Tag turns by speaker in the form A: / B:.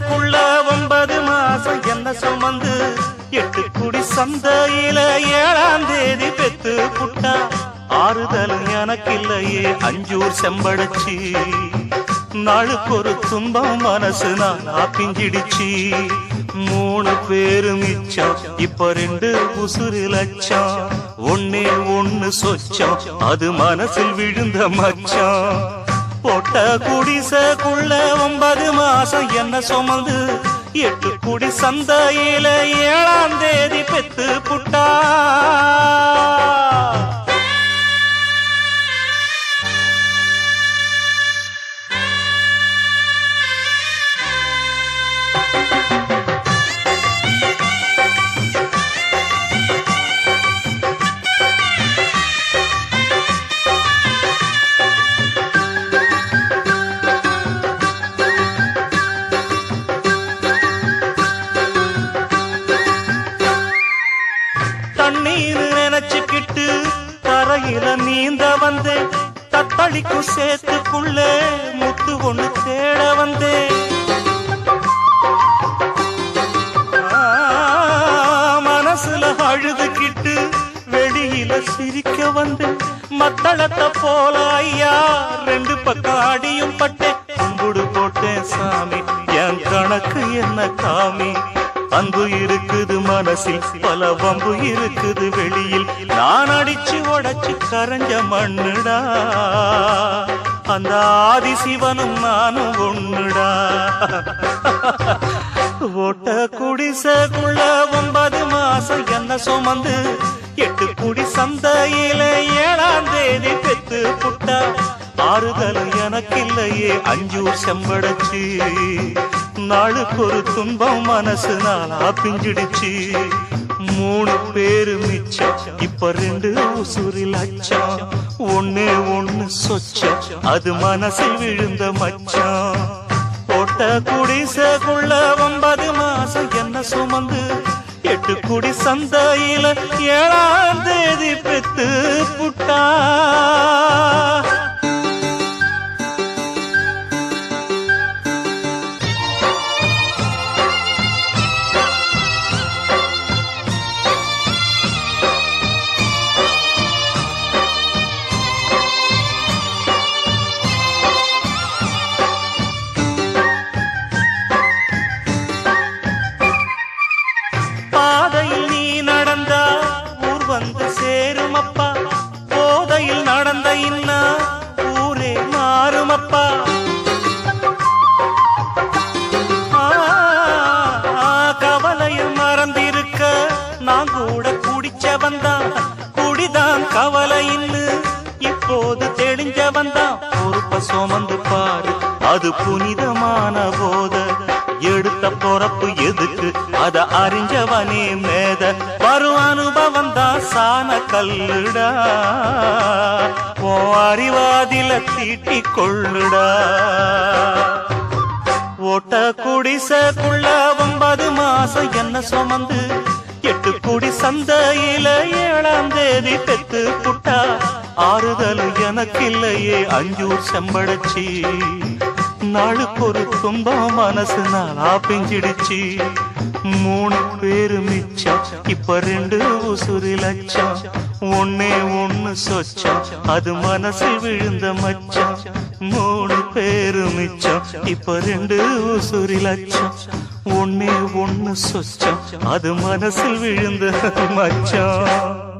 A: குடிசைக்குள்ள 9 மாசம் என்ன சுமந்து 8 குடி சந்தையில 7ஆம் தேதி பெத்து புட்டா. ஆறுதலும் எனக்கு இல்லையே அஞ்சூர் செம்படச்சி. நாளுக்கு ஒரு துன்பம் மனசு நானா பிஞ்சிடுச்சு. 3 பேரு மிச்சம் இப்ப 2 உசுறு லட்சம். ஒன்னே ஒண்ணு சொச்சம் அது மனசில் விழுந்த மச்சம். போட்ட குடிசைக்குள்ள 9 மாசம் என்ன சுமந்து 8 குடி சந்தையில 7ஆம் தேதி பெத்து புட்டா. தண்ணீர் நினைச்சுக்கிட்டு கரையில நீந்த வந்தேன். தத்தளிக்கும் சேத்துக்குள்ளே முத்து ஒண்ணு தேட வந்தேன். மனசுல அழுதுகிட்டு வெளியில சிரிக்க வந்தேன். மத்தளத்தை போல ஐயா 2 பக்கம் அடியும் பட்டேன். கும்பிடு போட்டேன் சாமி என் கணக்கு என்ன காமி. அன்பு இருக்குது மனசில் பல வம்பு இருக்குது வெளியில். நான் அடிச்சு உடைச்சு கரைஞ்ச மண்ணுடா. அந்த ஆதி சிவனும் நானும் ஒண்ணுடா. ஓட்ட குடிசைக்குள்ள 9 மாசம் என்ன சுமந்து 8 குடி சந்தையில 7ஆம் தேதி பெத்து புட்டா. ஆறுதல் எனக்கு இல்லையே அஞ்சூர் செம்படச்சி. நாளுக்கு ஒரு துன்பம் மனசு நாளா பிஞ்சிடுச்சு. 3 பேரு மிச்சம் இப்ப 2 உசுறு லட்சம். ஒன்னே ஒண்ணு சொச்சம் அது மனசில் விழுந்த மச்சம். போட்ட குடிசைக்குள்ள 9 மாசம் என்ன சுமந்து 8 குடி சந்தையில 7ஆம் தேதி பெத்து புட்டா. பாதையில் நீ நடந்தா ஊர் வந்து சேருமப்பா. போதையில் நடந்த இன்னா ஊரே மாறுமப்பா. கவலையில் மறந்திருக்க நான் கூட குடிச்சவன்தான். குடிதான் கவலைன்னு இப்போது தெளிஞ்சவன்தான். பொறுப்ப சுமந்து பாரு அது புனிதமான போத. எடுத்த பொறப்பு எதுக்கு அத அறிஞ்சவனே மேத. வரும் அனுபவம் தான் சான கல்லுடா. ஓ அறிவாதில தீட்டி கொள்ளுடா. ஓட்ட குடிசைக்குள்ள 9 மாசம் என்ன சுமந்து 8 குடி சந்தையில 7ஆம் தேதி பெத்து புட்டா. ஆறுதல் எனக்கு இல்லையே அஞ்சூர் செம்படச்சி. நாளுக்கு ஒரு துன்பம் மனசு நாளா பிஞ்சிடுச்சு. 3 பேரு மிச்சம் இப்ப 2 உசுறு லட்சம். ஒன்னே ஒண்ணு சொச்சம் அது மனசில் விழுந்த மச்சம். 3 பேரு மிச்சம் இப்ப 2 உசுறு லட்சம். ஒன்னே ஒண்ணு சொச்சம் அது மனசில் விழுந்த மச்சம்.